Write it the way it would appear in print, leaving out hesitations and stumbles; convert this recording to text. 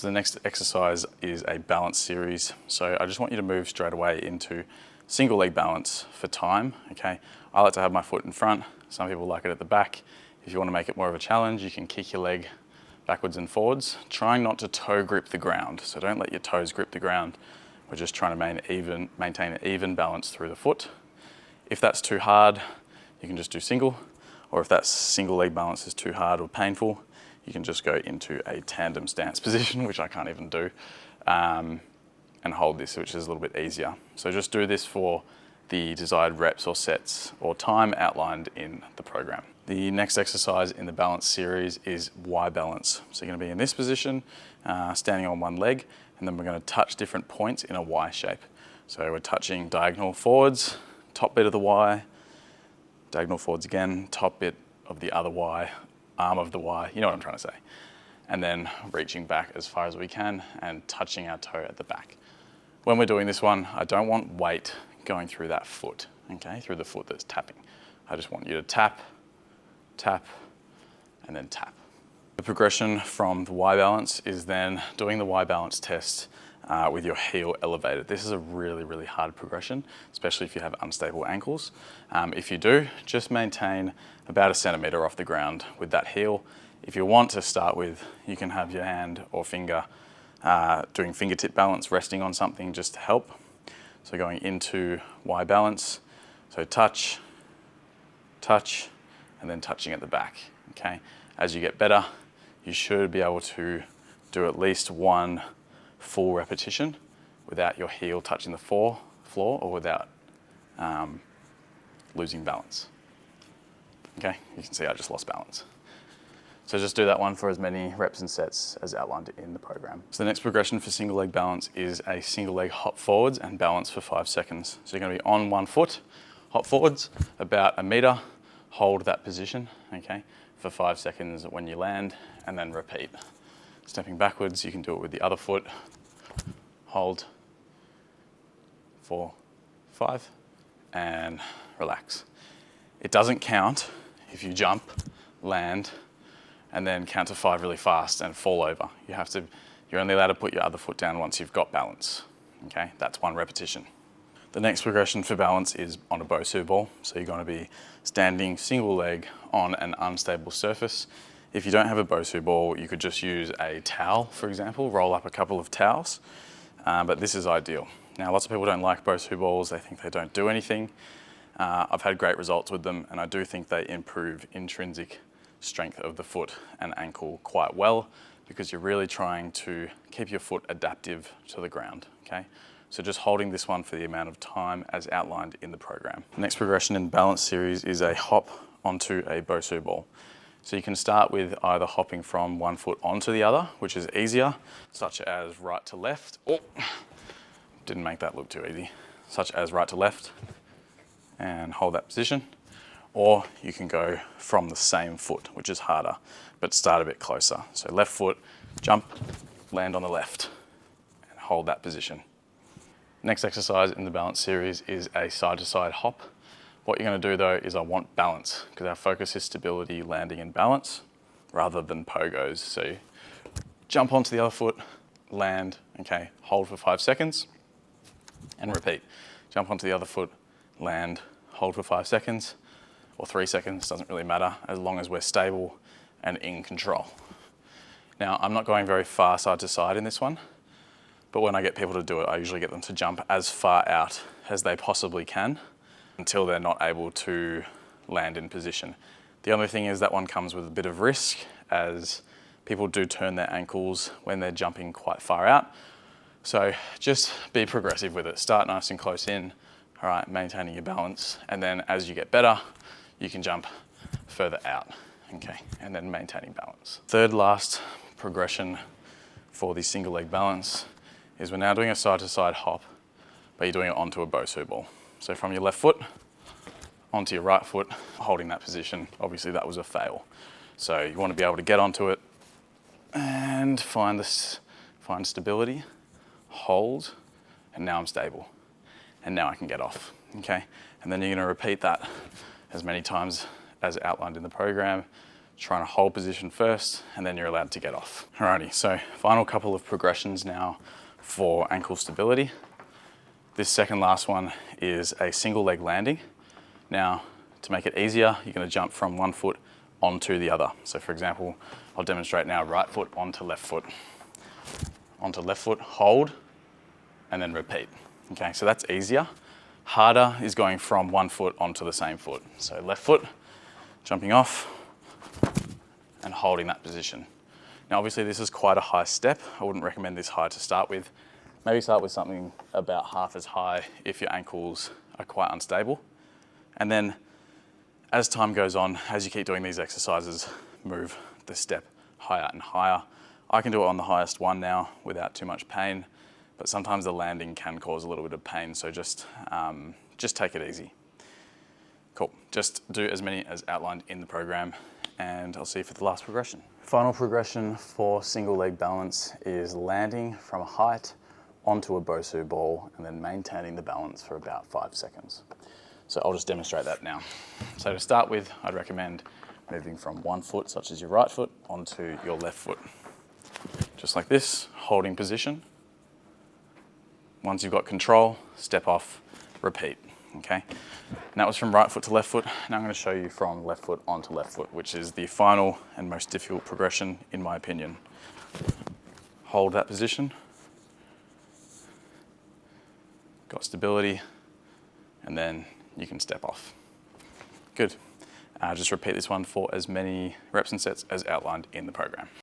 So the next exercise is a balance series. So I just want you to move straight away into single leg balance for time, okay? I like to have my foot in front. Some people like it at the back. If you want to make it more of a challenge, you can kick your leg backwards and forwards, trying not to toe grip the ground. So don't let your toes grip the ground. We're just trying to maintain an even balance through the foot. If that's too hard, you can just do single, or if that single leg balance is too hard or painful, you can just go into a tandem stance position, which I can't even do, and hold this, which is a little bit easier. So just do this for the desired reps or sets or time outlined in the program. The next exercise in the balance series is Y balance. So you're going to be in this position, standing on one leg, and then we're going to touch different points in a Y shape. So we're touching diagonal forwards, top bit of the Y, diagonal forwards again, top bit of the other Y, arm of the Y, you know what I'm trying to say. And then reaching back as far as we can and touching our toe at the back. When we're doing this one, I don't want weight going through that foot, okay, through the foot that's tapping. I just want you to tap, tap, and then tap. The progression from the Y balance is then doing the Y balance test with your heel elevated. This is a really, really hard progression, especially if you have unstable ankles. If you do, just maintain about 1 centimetre off the ground with that heel. If you want to start with, you can have your hand or finger doing fingertip balance, resting on something just to help. So going into Y balance, so touch, touch, and then touching at the back, okay? As you get better, you should be able to do at least one full repetition without your heel touching the floor or without losing balance. Okay, you can see I just lost balance. So just do that one for as many reps and sets as outlined in the program. So the next progression for single leg balance is a single leg hop forwards and balance for 5 seconds. So you're going to be on one foot, hop forwards about 1 metre, hold that position, okay, for 5 seconds when you land, and then repeat. Stepping backwards, you can do it with the other foot, hold, 4, 5, and relax. It doesn't count if you jump, land, and then count to 5 really fast and fall over. You're only allowed to put your other foot down once you've got balance, okay? That's 1 repetition. The next progression for balance is on a Bosu ball. So you're going to be standing single leg on an unstable surface. If you don't have a Bosu ball, you could just use a towel, for example, roll up a couple of towels, but this is ideal. Now, lots of people don't like Bosu balls. They think they don't do anything. I've had great results with them, and I do think they improve intrinsic strength of the foot and ankle quite well, because you're really trying to keep your foot adaptive to the ground, okay? So just holding this one for the amount of time as outlined in the program. The next progression in balance series is a hop onto a Bosu ball. So you can start with either hopping from one foot onto the other, which is easier, such as right to left. Oh, didn't make that look too easy. Such as right to left, and hold that position. Or you can go from the same foot, which is harder, but start a bit closer. So left foot, jump, land on the left, and hold that position. Next exercise in the balance series is a side-to-side hop. What you're going to do though is I want balance, because our focus is stability, landing and balance, rather than pogos. So jump onto the other foot, land, okay, hold for 5 seconds, and repeat. Jump onto the other foot, land, hold for 5 seconds, or 3 seconds, doesn't really matter, as long as we're stable and in control. Now, I'm not going very far side to side in this one, but when I get people to do it, I usually get them to jump as far out as they possibly can until they're not able to land in position. The only thing is that one comes with a bit of risk, as people do turn their ankles when they're jumping quite far out. So just be progressive with it. Start nice and close in, all right, maintaining your balance, and then as you get better, you can jump further out, okay, and then maintaining balance. Third last progression for the single leg balance is we're now doing a side-to-side hop, but you're doing it onto a Bosu ball. So from your left foot onto your right foot, holding that position. Obviously that was a fail. So you want to be able to get onto it and find stability, hold, and now I'm stable. And now I can get off, okay? And then you're going to repeat that as many times as outlined in the program trying to hold position first, and then you're allowed to get off. Alrighty, so final couple of progressions now for ankle stability. This second last one is a single leg landing. Now, to make it easier, you're going to jump from one foot onto the other. So for example, I'll demonstrate now right foot onto left foot. Onto left foot, hold, and then repeat. Okay, so that's easier. Harder is going from one foot onto the same foot. So left foot, jumping off, and holding that position. Now obviously this is quite a high step. I wouldn't recommend this high to start with. Maybe start with something about half as high if your ankles are quite unstable. And then as time goes on, as you keep doing these exercises, move the step higher and higher. I can do it on the highest one now without too much pain, but sometimes the landing can cause a little bit of pain, so just take it easy. Cool, just do as many as outlined in the program, and I'll see you for the last progression. Final progression for single leg balance is landing from a height onto a Bosu ball and then maintaining the balance for about 5 seconds. So I'll just demonstrate that now. So to start with, I'd recommend moving from one foot, such as your right foot, onto your left foot. Just like this, holding position. Once you've got control, step off, repeat, okay? And that was from right foot to left foot. Now I'm going to show you from left foot onto left foot, which is the final and most difficult progression, in my opinion. Hold that position. Got stability, and then you can step off. Good. Just repeat this one for as many reps and sets as outlined in the program.